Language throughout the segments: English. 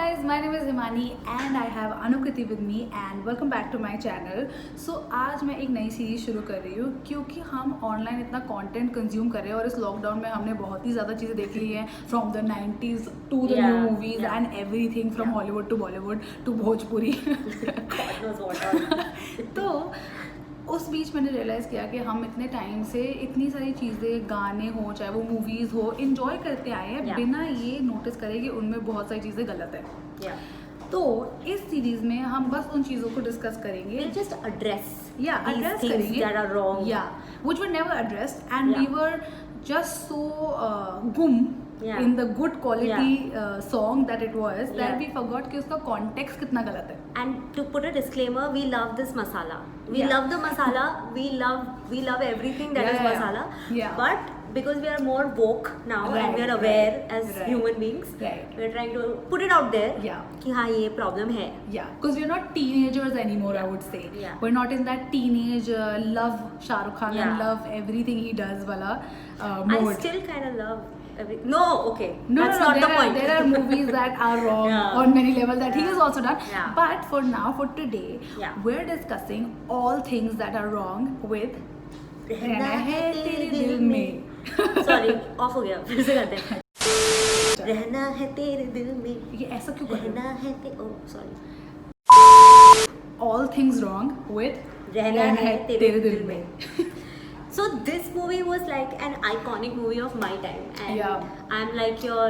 guys, my name is Himani and I have Anukriti with me and welcome back to my channel. So आज मैं एक नई series शुरू कर रही हूँ क्योंकि हम ऑनलाइन इतना कंटेंट कंज्यूम कर रहे हैं और इस लॉकडाउन में हमने बहुत ही ज़्यादा चीज़ें देख ली हैं from the 90s to the new movies and everything from Hollywood to Bollywood to Bhojpuri तो उस बीच मैंने रियलाइज़ किया कि हम इतने टाइम से इतनी सारी चीज़ें गाने हो चाहे वो मूवीज़ हो इंजॉय करते आए हैं बिना ये नोटिस करें कि उनमें बहुत सारी चीज़ें गलत है। तो इस सीरीज में हम बस उन चीज़ों को डिस्कस करेंगे, just address address things करेंगे that are wrong, which were never addressed and we were just so gum in the good quality song that it was that we forgot कि उसका context कितना गलत है. and to put a disclaimer, we love this masala, we love the masala, we love everything that is masala, but because we are more woke now and we are aware as human beings, we are trying to put it out there कि हाँ ये problem है. Because we are not teenagers anymore, I would say. We're not in that teenage love Shah Rukh Khan and love everything he does wala mode. I still kind of love that's not the point. There are movies that are wrong on many levels that he has also done. But for now, for today, we're discussing all things that are wrong with रहना है तेरे दिल में. Sorry, off हो गया. फिर से करते हैं. रहना है तेरे दिल में. ये ऐसा क्यों कर रहना है sorry. All things wrong with रहना है तेरे दिल में. So this movie was like an iconic movie of my time, and I'm like your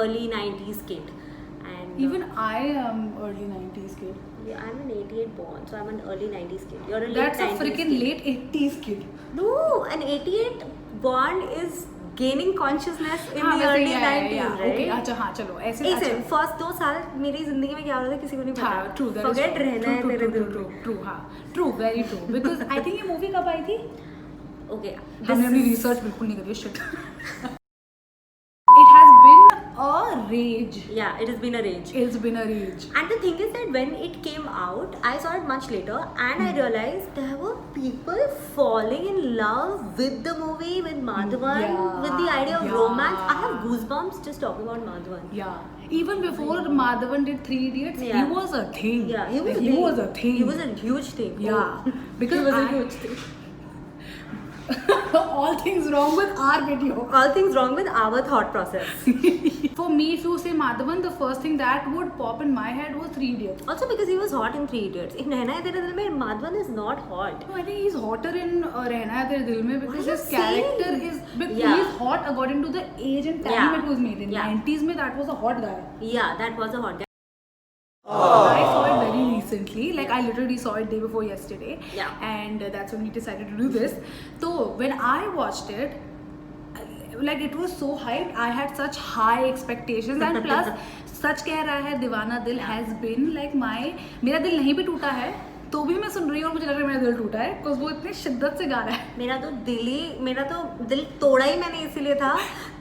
early 90s kid, and even I am early 90s kid. Yeah, I'm an 88 born, so I'm an early 90s kid. You're a late That's 90s a freaking kid. late 80s kid. No, an 88 born is gaining consciousness in the early 90s, right? Okay, अच्छा हाँ चलो ऐसे. Listen, first 2 साल मेरी जिंदगी में क्या हो रहा था किसी को नहीं पता. True, that is Forget रहना है तेरे दिल में. True, हाँ, true, very true. Because I think ये movie कब आई थी? Okay. हमने अपनी research बिल्कुल नहीं करी shit. It has been a rage. Yeah, it has been a rage. It's been a rage. And the thing is that when it came out, I saw it much later, and I realized there were people falling in love with the movie, with Madhavan, with the idea of romance. I have goosebumps just talking about Madhavan. Yeah. Even before Madhavan did Three Idiots, he was a thing. Yeah, he was a thing. He was a huge thing. Yeah. Because he was a huge thing. All things wrong with our video. All things wrong with our thought process. For me, if you say Madhavan, the first thing that would pop in my head was Three Idiots. Also because he was hot in Three Idiots. In Rehna Hai Tere Dil Mein, Madhavan is not hot. No, I think he's hotter in Rehna Hai Tere Dil Mein because his character is... Because he's hot according to the age and time it was made. In 90s mein, that was a hot guy. Yeah, that was a hot guy. I saw it very recently, like I literally saw it day before yesterday, and that's when we decided to do this. So when I watched it, like it was so hyped, I had such high expectations, and plus सच कह रहा है दीवाना दिल has been like मेरा दिल नहीं भी टूटा है तो भी मैं सुन रही हूँ और मुझे लग रहा है मेरा दिल टूटा है बिकॉज वो इतने शिद्दत से गा रहा है. मेरा तो दिल तोड़ा ही मैंने इसीलिए था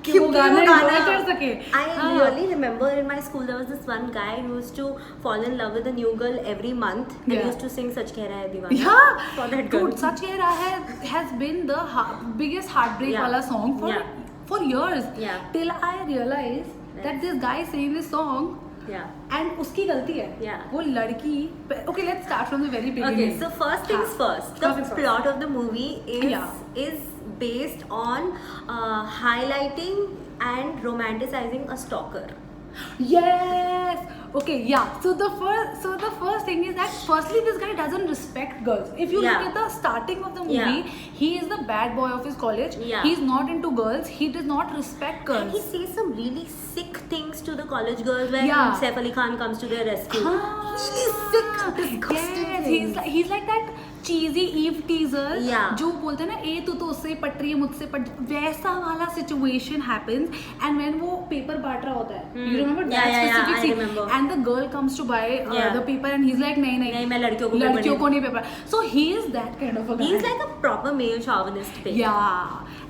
कि वो गाना कर सके. I really remember in my school there was this one guy who used to fall in love with a new girl every month and used to sing सच कह रहा है दीवाना for that girl. Dude, सच कह रहा है has been the biggest heartbreak वाला song for years till I realized that this guy singing this song and उसकी गलती है. वो लड़की. Okay, let's start from the very beginning. Okay, so first things first. The plot of the movie is based on highlighting and romanticizing a stalker. Yes. Okay. Yeah. So the first thing is that firstly this guy doesn't respect girls. If you look at the starting of the movie, he is the bad boy of his college. He's not into girls. He does not respect girls. And he says some really sick things to the college girls when Saif Ali Khan comes to their rescue. Really sick, disgusting. Yes. He's like that cheesy Eve teaser. जो बोलते हैं ना ए तू तो उससे पट रही है मुझसे पट, वैसा वाला situation happens and when वो पेपर बांट रहा होता है, you remember that specific scene, and the girl comes to buy the paper and he's like नहीं मैं लड़कियों को नहीं paper. So he is that kind of a guy. He's like a proper male chauvinist.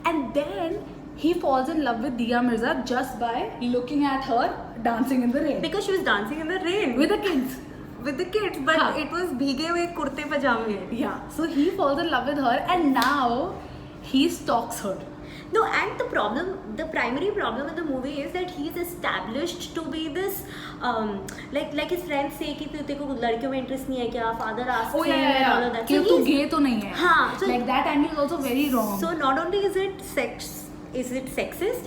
And then he falls in love with Dia Mirza just by looking at her dancing in the rain. Because she was dancing in the rain with the kids. But it was भीगे हुए कुर्ते पजामे. So he falls in love with her and now he stalks her. No, and the primary problem in the movie is that he is established to be this like his friends say कि तेरे को लड़कियों में interest नहीं है क्या, father asks him and all of that. कि तू गे तो नहीं है. हाँ, so like that angle is also very wrong. So not only is it sexist,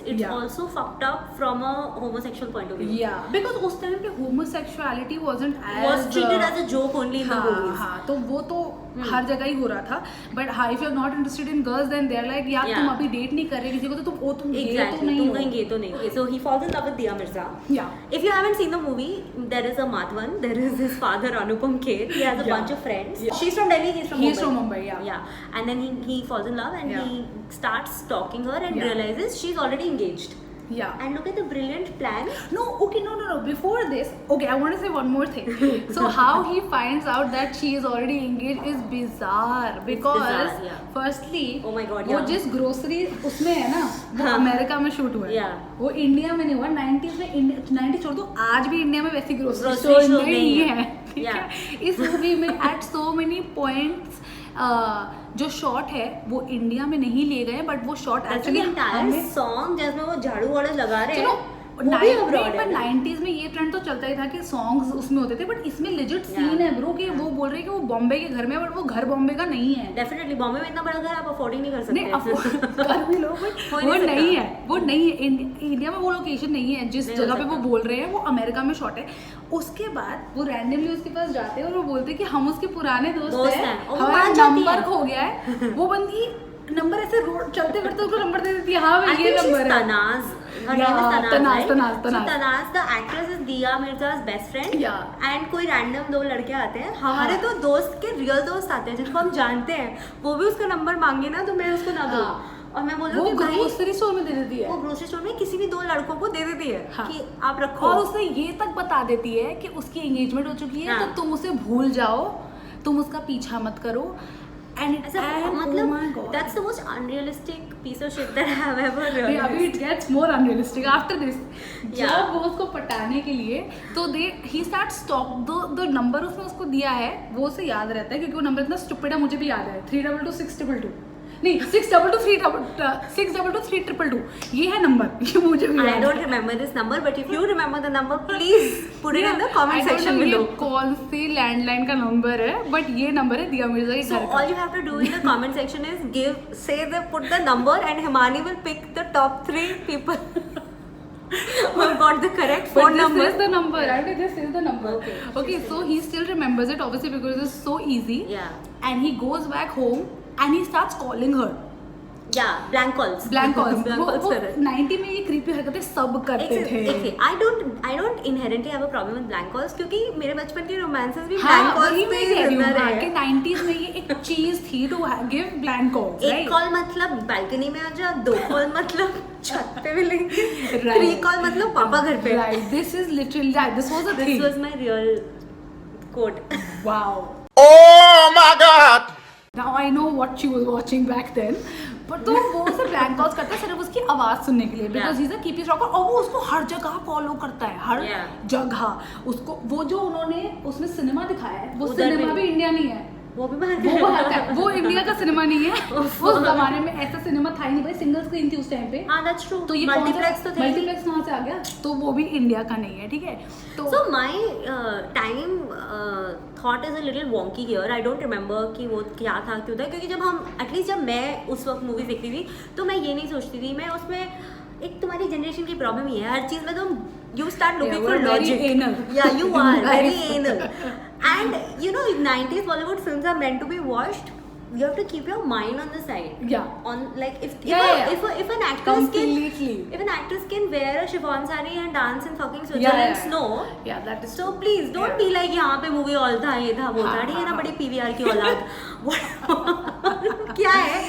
it's also fucked up from a homosexual point of view. Yeah, because उस time पे homosexuality was treated as a joke only in the movies. हाँ, तो वो तो हर जगह ही हो रहा था. But if you're not interested in girls, then they're like यार तुम अभी डेट नहीं कर रहे किसी को तो तुम गे तो नहीं हो. तुम कहीं गे तो नहीं. Okay, so he falls in love with Diya Mirza. Yeah. If you haven't seen the movie, there is a Madhavan, there is his father Anupam Kher. He has a bunch of friends. Yeah. She's from Delhi, he's from Mumbai. Yeah. And then he falls in love and he starts stalking her and realizes she's already engaged. Yeah. And look at the brilliant plan. No. Before this, okay, I want to say one more thing. So how he finds out that she is already engaged is bizarre because firstly, oh my God, वो जिस grocery उसमें है ना, वो America में shoot हुआ है. वो इंडिया में नहीं हुआ. 90s में 90 छोड़ दो, आज भी इंडिया में वैसी grocery store नहीं है. इस मूवी में at so many points जो शॉट है वो इंडिया में नहीं ले गए, बट वो शॉट एक्चुअली सॉन्ग जिसमें वो झाड़ू वाड़ू लगा रहे हैं. 90s में ये ट्रेंड तो चलता ही था कि सॉन्ग्स उसमें होते थे, बट इसमें लेजिट सीन है ब्रो कि वो बोल रहे हैं कि वो बॉम्बे के घर में, बट वो घर बॉम्बे का नहीं है. डेफिनेटली बॉम्बे में इतना बड़ा घर आप अफोर्ड ही नहीं कर सकते. कर भी लो, वो नहीं है इंडिया में वो लोकेशन नहीं है जिस जगह पे वो बोल रहे हैं, वो अमेरिका में शॉट है. उसके बाद वो रैंडमली उसके पास जाते हैं और वो बोलते हैं कि हम उसके पुराने दोस्त हैं, हमारा नंबर खो गया है. वो बंदी नंबर ऐसे रोड चलते फिरते उसको नंबर दे देती है. हाँ भाई ये नंबर है. Tanaz. Tanaz the actress is Diya Mirza's best friend. And कोई रैंडम दो लड़के आते हैं, हमारे तो दोस्त के रियल दोस्त आते हैं जिनको हम जानते हैं, वो भी उसका नंबर मांगे ना तो मैं उसको ना दूँ. और मैं बोलूँ कि ग्रोसरी स्टोर में दे देती है. वो ग्रोसरी स्टोर में किसी भी दो लड़कों को दे देती है कि आप रखो. और उसने ये तक बता देती है कि उसकी एंगेजमेंट हो चुकी है, तो तुम उसे भूल जाओ, तुम उसका पीछा मत करो. मतलब that's the most unrealistic piece of shit that I have ever realized. अभी it gets more unrealistic after this. जब वो उसको पटाने के लिए तो he starts stop the number उसने उसको दिया है, वो उसे याद रहता है क्योंकि वो नंबर इतना स्टूपिड है, मुझे भी याद है. 322 नहीं 622 ये है नंबर. ये मुझे भी I don't remember this number, but if you remember the number, please put it in the comment section below. कौन सी लैंडलाइन का नंबर है, बट ये नंबर है दिया मिर्जा के घर का. So all you have to do in the comment section is put the number and Himani will pick the top 3 people who got the correct phone number. This is the number. This is the number. Okay. So he still remembers it obviously because it's so easy. Yeah. And he goes back home and he starts calling her. Yeah, blank calls. वो 90 में ये creepy हरकतें सब करते थे. I don't inherently have a problem with blank calls क्योंकि मेरे बचपन के romances भी blank calls पे ही अंदर है. कि 90s में ये एक चीज थी to give blank calls. एक कॉल मतलब balcony में आ जा, 2 कॉल मतलब छत पे मिलेंगे, 3 कॉल मतलब पापा घर पे. Right. This is literally that. This was a thing. This was my real code. Wow. Oh my God. Now I know what she was watching back then. But तो वो उसे ब्लैंक कॉल्स करता है सिर्फ उसकी आवाज सुनने के लिए, because he is a KP stalker. और वो उसको हर जगह फॉलो करता है, हर जगह उसको. वो जो उन्होंने उसमें सिनेमा दिखाया है, वो सिनेमा भी इंडिया नहीं है, वो भी बाहर का. वो इंडिया का सिनेमा नहीं है. उस जमाने में ऐसा सिनेमा था ही नहीं भाई, सिंगल स्क्रीन थी उस टाइम पे. हां दैट्स ट्रू. तो ये मल्टीप्लेक्स कहां से आ गया, तो वो भी इंडिया का नहीं है. ठीक है. तो so my time thought is a little wonky here. I don't remember कि वो क्या था क्यों था, क्योंकि जब हम एटलीस्ट जब मैं उस वक्त मूवी देखती थी तो मैं ये नहीं सोचती थी. मैं उसमें एक तुम्हारी जनरेशन की प्रॉब्लम ही है, हर चीज में तुम you start looking for logic. Yeah, you are very anal. And you know, 90s Bollywood films are meant to be watched. You have to keep your mind on the side. Yeah. On like if an actress can wear a chiffon saree and dance in fucking Switzerland snow. Yeah, that is. So please don't be like यहाँ पे movie all था, ये था, वो था. ठीक है ना, बड़ी PVR की औलाद. क्या है?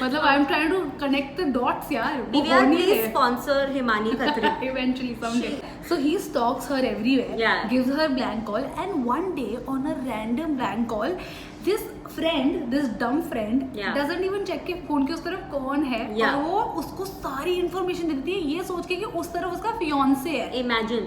मतलब I am trying to connect the dots यार. PVR please sponsor Himani Khatri. Eventually someday. So he stalks her everywhere. Yeah. Gives her blank call, and one day on a random blank call, this dumb friend doesn't even check कि phone के उस तरफ कौन है. और वो उसको सारी इन्फॉर्मेशन देती है ये सोच के कि उस तरफ उसका फियांसे है. Imagine.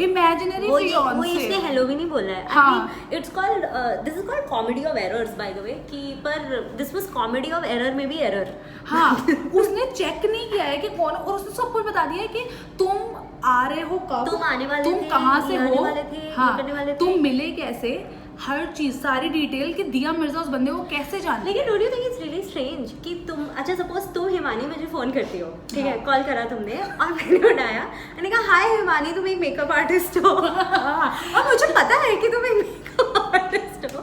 इमेजिनरी वो फियांसे। इसने हेलो भी नहीं बोला है। हाँ। It's called this is called comedy of errors by the way, कि पर this was comedy of error में भी एरर। हाँ, उसने चेक नहीं किया है कि कौन, और उसने सब कुछ बता दिया है कि तुम आ रहे हो कब, तुम आने वाले तुम थे, कहाँ से आने हो, वाले थे, हाँ, करने वाले थे। तुम मिले कैसे, हर चीज सारी डिटेल कि दिया मिर्जा उस बंदे को कैसे जान। लेकिन don't you think it's really strange कि तुम, अच्छा सपोज तुम हिमानी मुझे फोन करती हो, ठीक है, कॉल करा तुमने और मैंने उठाया, मैंने कहा हाय हिमानी तुम एक मेकअप आर्टिस्ट हो और मुझे पता है कि तुम एक मेकअप आर्टिस्ट हो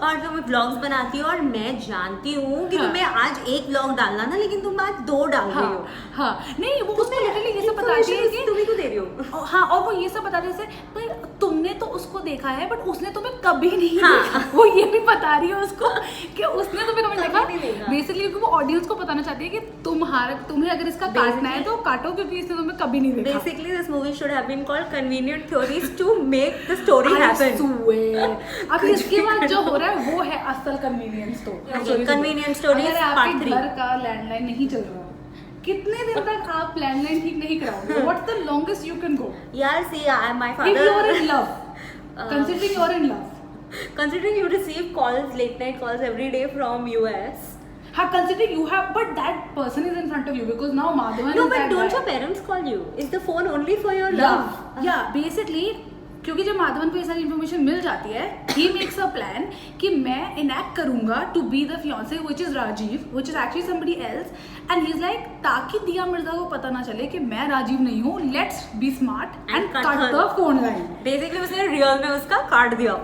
और तुम व्लॉग्स बनाती हो और मैं जानती हूँ कि तुम्हें आज एक व्लॉग डालना था लेकिन तुम आज 2 डाल रही हो। हाँ, नहीं वो उसको लिटरली ये सब बताती है कि तुम्ही को दे रही हो। हाँ, और वो ये सब बता रहे थे तुमने तो उसको देखा है बट उसने तुम्हें कभी नहीं हाँ। देखा। वो ये भी बता रही है उसको कि उसने तुम्हें कभी देखा। नहीं देखा। बेसिकली क्योंकि वो ऑडियंस को बताना चाहती है कि तुम्हें अगर इसका काटना है तो काटो क्योंकि इसने तुम्हें कभी नहीं देखा। Basically, this movie should have been called Convenient Theories to make the story happen. अब इसके बाद जो हो रहा है वो है असल कन्वीनियंस। तो Okay, convenient stories अगर part आपके 3. घर का लैंडलाइन नहीं चल रहा, कितने दिन तक आप लैंडलाइन ठीक नहीं कराओगे? What's the longest you can go? Yeah, see, my If you are in father. love, considering you are in love, Considering you receive calls, late night calls every day from US. considering you have, but that person is in front of you because now Madhavan No, is but that don't guy. your parents call you? Is the phone only for your love? Yeah, basically क्योंकि जब माधवन को ये सारी information मिल जाती है, he makes a plan कि मैं enact करूंगा to be the fiance which is Rajiv, which is actually somebody else, and he's like ताकि दिया मिर्जा को पता ना चले कि मैं राजीव नहीं हूँ, let's be smart and cut her. the phone line. Basically, उसने रियल में उसका काट दिया.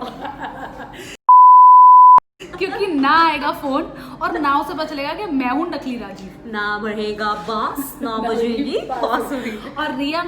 क्योंकि ना आएगा फोन और ना उसे पता चलेगा कि मैं हूँ नकली राजीव। ना बढ़ेगा बांस, ना बजेगी बांसुरी. और दिया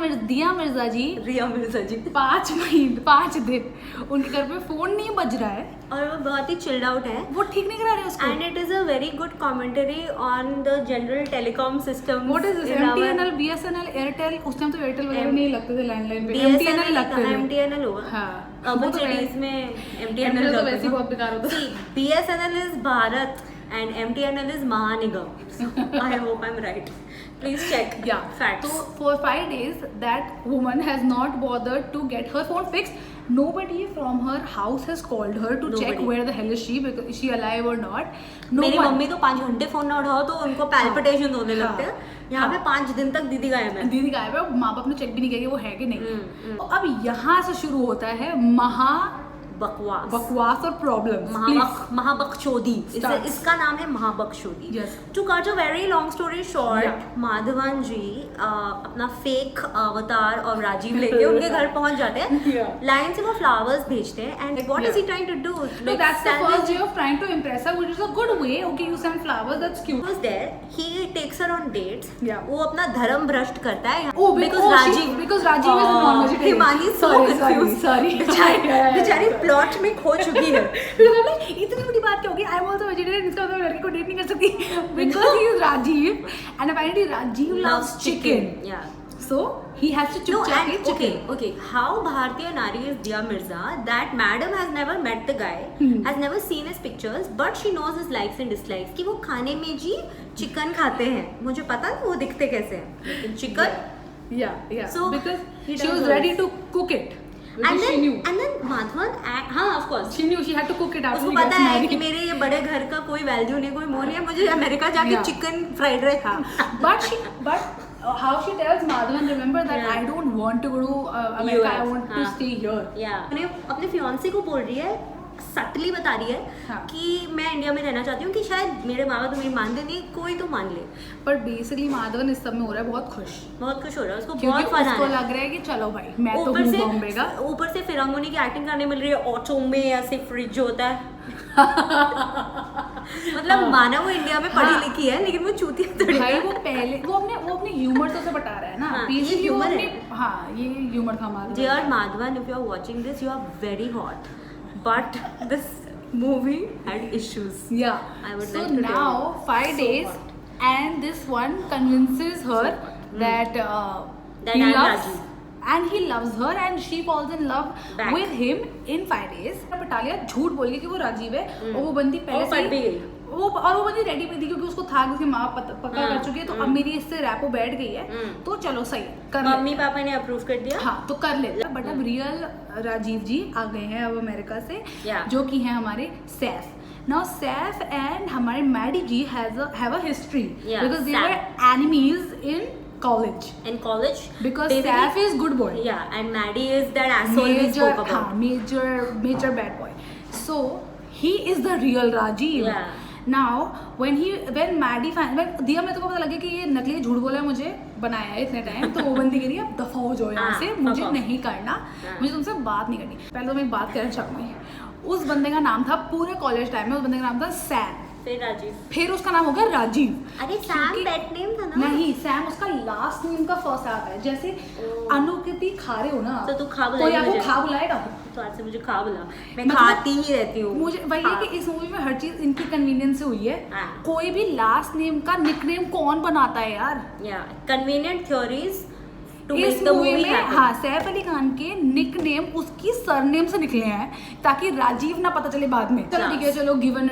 मिर्जा जी रिया मिर्जा जी. 5 दिन उनके घर पे फोन नहीं बज रहा है और वो बहुत ही चिल्ड आउट है. वो ठीक नहीं करा रहे उसको। And it is a very good commentary on the general telecom system. What is this? MTNL, BSNL, Airtel, उस टाइम तो Airtel वगैरह नहीं लगते थे लैंडलाइन पे, MTNL लगते थे। MTNL होगा. हाँ, Urban वो तो cities में MTNL MTNL तो लगता वैसे ही था. बहुत बेकार होता है। See, BSNL is Bharat and MTNL is Mahanigam. So I hope I'm right. Please check. Yeah. Facts. So for 5 days, that woman has not bothered to get her phone fixed. Nobody from her house has called her to check Nobody. where the hell is she, because is she alive or not. No मेरी one. Mummy तो 5 घंटे phone ना उठाओ तो उनको palpitation होने हाँ. लगते हैं. यहाँ पे 5 दिन तक दीदी गायब है. दीदी गायब है, माँ बाप ने चेक भी नहीं किया कि वो है कि नहीं। तो अब यहाँ से शुरू होता है बकवास और प्रॉब्लम्स। महाबकचोदी. इसका नाम है महाबकचोदी. Yes. To cut a very long story short, Yeah. Madhavan जी अपना फेक अवतार और राजीव लेके उनके घर पहुंच जाते हैं. Yeah. लाइन से वो फ्लावर्स भेजते हैं. And what is he trying to do? So that's the first way of trying to impress her, which is a good way. Okay, you send flowers, that's cute. was there. He takes her on dates. Yeah. वो अपना धर्म भ्रष्ट करता है. Oh, because Rajiv is a non-vegetarian. Himani so confused. Sorry. बेचारी plot में खो चुकी है. Because I'm like, इतनी बड़ी बात क्या होगी? I'm also vegetarian. इसका मतलब लड़के को डेट नहीं कर सकती. Because he is Rajiv, and apparently Rajiv loves chicken. Yeah. So he has to No, check and his chicken. okay. How Bharatiya Nari is Diya Mirza? That madam has never met the guy, has never seen his pictures, but she knows his likes and dislikes. कि वो खाने में जी chicken खाते हैं. मुझे पता नहीं वो दिखते कैसे हैं. लेकिन chicken. Yeah. So, because he she was does ready to cook it. And Because she knew. then Madhavan, हाँ of course. She knew she had to cook it after उसको he पता gets है married. कि मेरे ये बड़े घर का कोई वैल्यू नहीं, कोई मोह नहीं है. मुझे अमेरिका जाके Yeah. Chicken fried rice. But how she tells Madhavan, remember that Yeah. I don't want to go to America. I US, want to हाँ. stay here. अपने फियांसे को बोल रही है, सटली बता रही है हाँ. कि मैं इंडिया में रहना चाहती हूँ, कि शायद मेरे माँ बाप तो मेरी मानते नहीं, कोई तो मान ले. But basically Madhavan इस सब में हो रहा है बहुत खुश, बहुत खुश हो रहा है उसको. क्योंकि बहुत फन आ उसको रहा है. लग रहा है कि चलो भाई मैं तो हूँ बॉम्बे का. ऊपर से फिरंगोनी की एक्टिंग करने मिल रही है. ऑटो में ऐसे फ्रिज होता है. मतलब माना वो इंडिया में पढ़ी हाँ. लिखी है, लेकिन वो चूतिया थोड़ी भाई है. वो अपने ह्यूमर तो से बता रहा है ना. हाँ, Basically ये वो humor अपने- है. हाँ, ये ह्यूमर था हमारा. Dear Madhavan, if you are watching this, you are very hot, but this movie had issues. Yeah. I would So like to tell now you. 5 So days, what? and this one convinces her that That he I'm loves, Rajiv. and he loves her, and she falls in love Back. with him in 5 days. पटालिया झूठ बोल के कि वो राजीव है, और वो बंदी और पहले फट भी से गई. वो बंदी रेडी भी थी क्योंकि उसको था कि उसकी माँ पक्का कर चुकी है, तो अब मेरी इससे रैपो बैठ गई है, तो चलो सही कर ले। मम्मी पापा ने अप्रूव कर दिया, हाँ तो कर ले। बट अब रियल राजीव जी आ गए हैं अब अमेरिका से, जो कि हैं हमारे सैफ। Now Saif and हमारे Maddy ji have a history because they were enemies in college. In college, because Saif is good boy. Yeah, and Maddie is that asshole we spoke about. हाँ, major bad boy. So he is the real Rajiv. Yeah. Now when दिया में तो पता लगे कि ये नकली झूठ बोला है, मुझे बनाया है इतने टाइम, तो वो बंदी कह रही है अब दफा हो जाओ यहाँ से, मुझे नहीं करना, मुझे तुमसे बात नहीं करनी। पहले तो मैं एक बात करना चाहूँगी, उस बंदे का नाम था पूरे कॉलेज टाइम में, उस बंदे का नाम था सैम, फिर राजीव, फिर उसका नाम हो गया राजीव। अरे सैम पेट नेम था ना? नहीं, सैम उसका लास्ट नेम का फर्स्ट आता है। जैसे अनुकृति खारे हो ना, तो तू खा कोई आपको खा बुलाएगा? तो आज से मुझे खा बुला, मैं मतलब खाती ही रहती हूँ। मुझे वही है कि इस मूवी में हर चीज इनकी कन्वीनियंस से हुई है। कोई भी लास्ट नेम का निकनेम कौन बनाता है यार? या कन्वीनियंट थ्योरीज इस मूवी में हाँ सैफ अली खान के निकनेम उसकी सरनेम से निकले हैं ताकि राजीव ना पता चले बाद में। चलो ठीक है, चलो given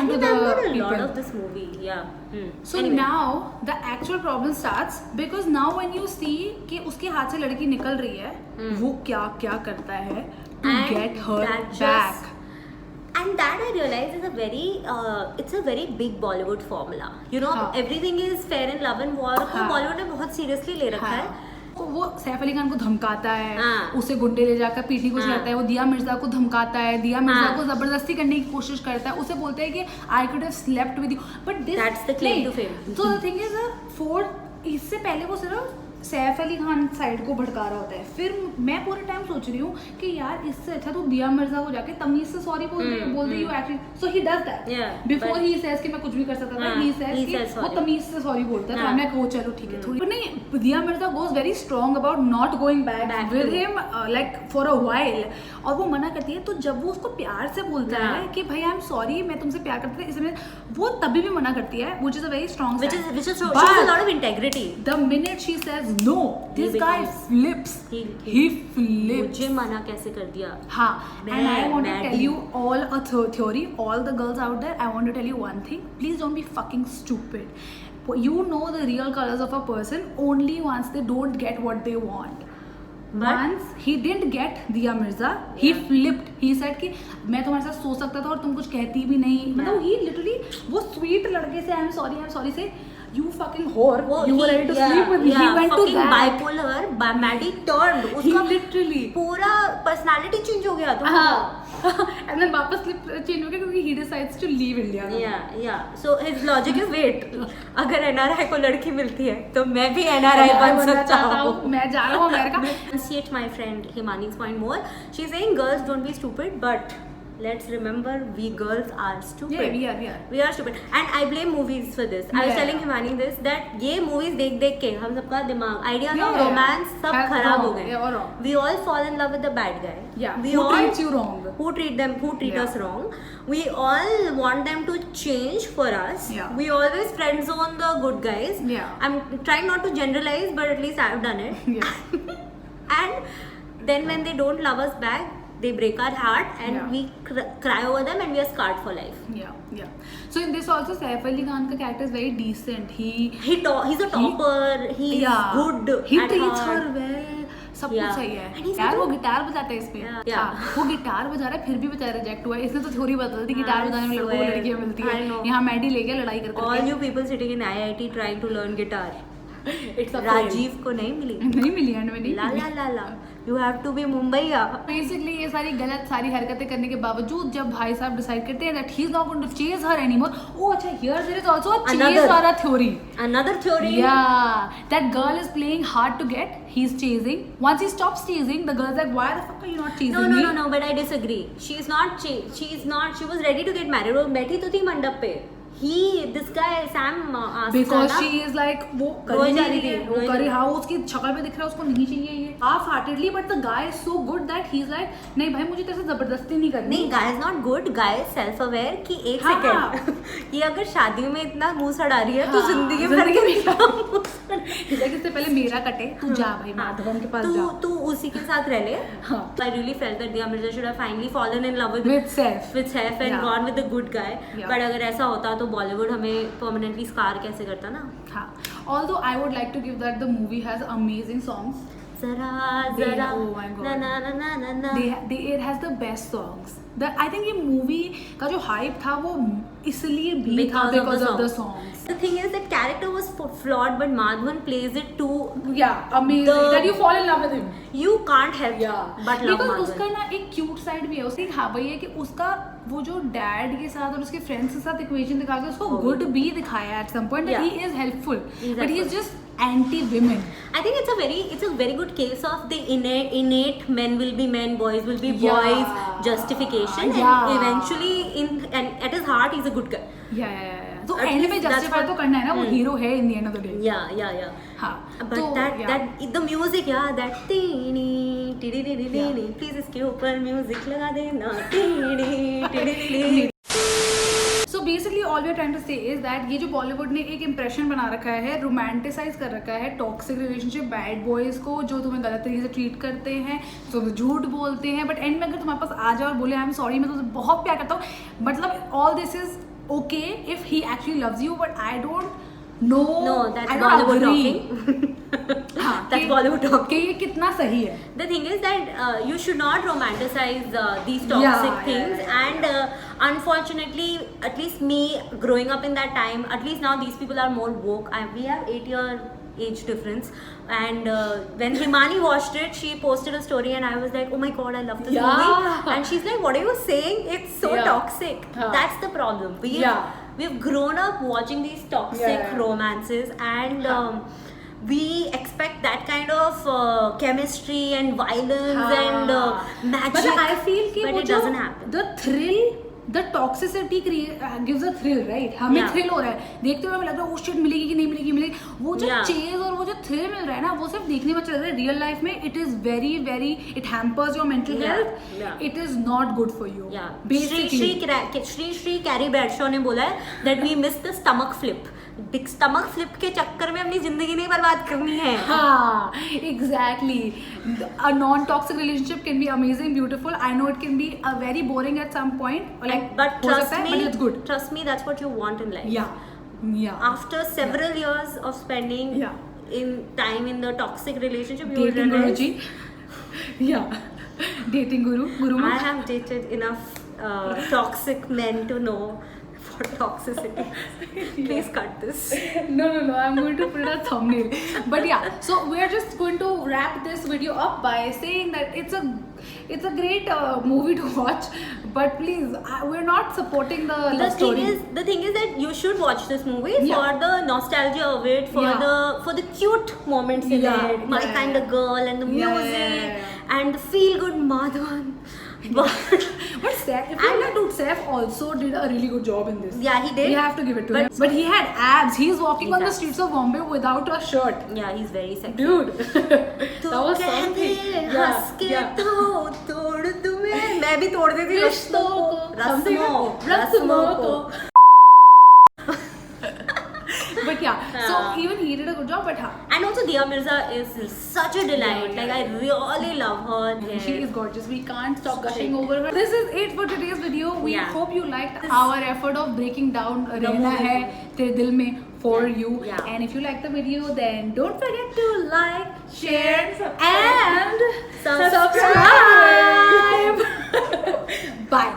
to the lot of this movie या so now the actual problem starts because now when you see कि उसके हाथ से लड़की निकल रही है, वो क्या क्या करता है to get her back. And that I realize is it's a very big Bollywood formula. You know, everything is fair in love and war को Bollywood ने बहुत seriously ले रखा है. तो वो सैफ अली खान को धमकाता है, उसे गुंडे ले जाकर पीटने की कोशिश करता है, वो दिया मिर्जा को धमकाता है, दिया मिर्जा को जबरदस्ती करने की कोशिश करता है, उसे बोलता है कि I could have slept with you, but this that's the claim to fame. So the thing is इससे पहले वो सिर्फ सैफ अली खान साइड को भड़का रहा होता है. फिर मैं पूरे टाइम सोच रही हूँ कि यार इससे अच्छा तो दिया मिर्जा को जाके तमीज से सॉरी बोल दे you actually. So he does that before he says कि मैं कुछ भी कर सकता था, ही सेज कि वो तमीज से सॉरी बोलता है. मैं कहूँ चलो ठीक है थोड़ी, पर नहीं, दिया Mirza goes very strong about not going back with him like for a while, और वो मना करती है. तो जब वो उसको प्यार से बोलता है कि भाई आई एम सॉरी, मैं तुमसे प्यार करती थी, इसमें वो तभी भी मना करती है, which is a very strong which is shows a lot of integrity. The minute she says no, this guy flips. He flips. मुझे मना कैसे कर दिया? हाँ. And I want to tell you all a theory, all the girls out there, I want to tell you one thing. Please don't be fucking stupid. You know the real colors of a person only once they don't get what they want. Once he didn't get Diya Mirza, he flipped. He said कि मैं तुम्हारे साथ सो सकता था और तुम कुछ कहती भी नहीं. मतलब he literally वो sweet लड़के से I'm sorry से you fucking whore, you were ready to sleep with me. He went to that. Bipolar, Maddie turned. He literally पूरा personality change हो गया. तो and then वापस change हो गया क्योंकि he decides to leave India. Yeah. So his logic is wait, अगर NRI को लड़की मिलती है तो मैं भी NRI बन सकता हूँ. मैं जा रहा हूँ America. See it, my friend Himani's point more. She's saying girls don't be stupid, but let's remember we girls are stupid. Yeah, we are stupid, and I blame movies for this. I was telling Himani this, that ये movies देख के हम सबका दिमाग, ideas of romance सब खराब हो गए. We all fall in love with the bad guy. Who treats you wrong? Who treat us wrong. We all want them to change for us. We always friend zone the good guys. I'm trying not to generalize, but at least I've done it. And then when they don't love us back, they break our heart and we cry over them and we are scarred for life. Yeah. So in this also Saif Ali Khan ka character is very decent. He's a topper. He's good. He treats her well. सब कुछ सही है यार. वो guitar बजाता है इसमें. वो गिटार बजा रहा है फिर भी बेचारा रिजेक्ट हुआ है. इसने तो थ्योरी बता दी गिटार बजाने में लड़कों को लड़कियां मिलती है. यहाँ मैडी लेके लड़ाई करते हैं. All you people sitting in IIT trying to learn guitar. Rajiv को नहीं मिली एंड में नहीं. ला यू हैव टू बी मुंबईया. बेसिकली ये सारी हरकतें करने के बावजूद जब भाई साहब डिसाइड करते हैं that he is not going to chase her anymore. Oh अच्छा, here there is also a chase वाला theory. Another theory. Yeah, that girl is playing hard to get. He's chasing. Once he stops chasing, the girl's like, why the fuck are you not chasing me? No, but I disagree. She's not. She was ready to get married. वो बैठी तो थी मंडप पे. this guy Sam Because Asthana, she is like वो रोई कर जा नहीं रही रही थी, है, वो रोई कर जा रही, रही। हाँ उसकी शक्ल पे दिख रहा है उसको नहीं चाहिए ये half heartedly, but the guy is so good that he's like नहीं भाई मुझे तेरे से जबरदस्ती नहीं करनी. नहीं, guy is not good, guy is self aware कि एक हाँ. सेकंड ये अगर शादी में इतना मुंह सड़ा रही है तो हाँ, जिंदगी जिंदगी में में क्या like इससे पहले मेरा कटे, तू जा भाई माधवन के पास जा. तू उसी के साथ रह ले. हाँ. I really felt that Diya Mirza should have finally fallen in love With Saif. with Saif and Yeah. gone with the good guy. Yeah. But अगर ऐसा होता तो बॉलीवुड हमें परमानेंटली स्कार कैसे करता ना. हाँ. Although I would like to give that the movie has amazing songs. जरा They- जरा oh my God. ना ना ना ना ना ना. It has the best songs. I think ये movie का जो hype था वो इसलिए भी था because of the songs. The thing is that character was flawed, but Madhavan plays it too. Yeah, amazing. That you fall in love with him. You can't help but love Because Madhavan. उसका ना एक cute side भी है. उसकी हाँ वही है कि उसका वो जो डैड के साथ और उसके फ्रेंड्स के साथ इक्वेशन दिखा के उसको गुड भी दिखाया at some point that Yeah. he is helpful, He's but he is helpful. just anti-women. I think it's a very good case of the innate men will be men, boys will be Yeah. boys justification, Yeah. and eventually and at his heart he's a good guy. Yeah. तो At and में least that's justify what- तो करना है ना, वो hero है in the end of the day. Yeah. हाँ. But तो, yeah. that the music, that teeny T please इसके ऊपर म्यूजिक लगा देना T So basically all we are trying to say is that ये जो बॉलीवुड ने एक इम्प्रेशन बना रखा है, रोमांटिसाइज कर रखा है टॉक्सिक रिलेशनशिप, बैड बॉयज को जो तुम्हें गलत तरीके से ट्रीट करते हैं, जो तुम्हें झूठ बोलते हैं, बट एंड में अगर तुम्हारे पास आ जाए और बोले आई एम सॉरी मैं तुझे बहुत प्यार करता हूँ, मतलब all this is okay if he actually loves you, but I don't know. No, that's Bollywood talking. That's Bollywood talking. कि ये कितना सही है. The thing is that you should not romanticize these toxic things. And unfortunately, at least me growing up in that time, at least now these people are more woke. We have 8-year age difference, and when Himani watched it, she posted a story and I was like, oh my god, I love this movie, and she's like, what are you saying, it's so toxic. That's the problem. We've grown up watching these toxic romances, and we expect that kind of chemistry and violence and magic, but I feel कि but वो it जो doesn't happen. the thrill, the toxicity gives a thrill, right? हमें thrill हो रहा है देखते हुए, हमें लग रहा है ओ शिट मिलेगी कि नहीं मिलेगी. वो जो चेज और वो जो थ्रिल मिल रहा है ना, वो सिर्फ देखने में अच्छा लग रहा है. रियल लाइफ में it is very it hampers your mental health. It is not good for you. Shri Carrie Bradshaw ने बोला है that we miss the stomach flip. Stomach flip के चक्कर में अपनी जिंदगी नहीं बर्बाद करनी है. हाँ, exactly. A non-toxic relationship can be amazing, beautiful. I know it can be very boring at some point. Like, but हो सकता है, but it's good. trust me, that's what you want in life. Yeah. After several years of spending in time in the toxic relationship, you will Dating realize. Guruji. Yeah. Dating guru. I have dated enough toxic men to know for toxicity. Please cut this. No. I'm going to put it as thumbnail. But yeah, so we're just going to wrap this video up by saying that it's a great movie to watch. But please, we're not supporting the love story. The thing is that you should watch this movie for the nostalgia of it, for the cute moments in it, My Kind of Girl, and the music, and the feel good Madhavan. But Saif also did a really good job in this. Yeah, he did. We have to give it to him. But he had abs. He's walking on the streets of Bombay without a shirt. Yeah, he's very sexy. Dude, that was something. हंस के तो तोड़ दूँ मैं भी तोड़ देती रिश्तों को, रस्मों को. But so even he did a good job. But and also Diya Mirza is such a delight. Like I really love her. She is gorgeous. We can't stop gushing over her. This is it for today's video. We hope you liked our effort of breaking down Rehna Hai Tere Dil Mein for you. And if you like the video, then don't forget to like, share, and subscribe. Bye.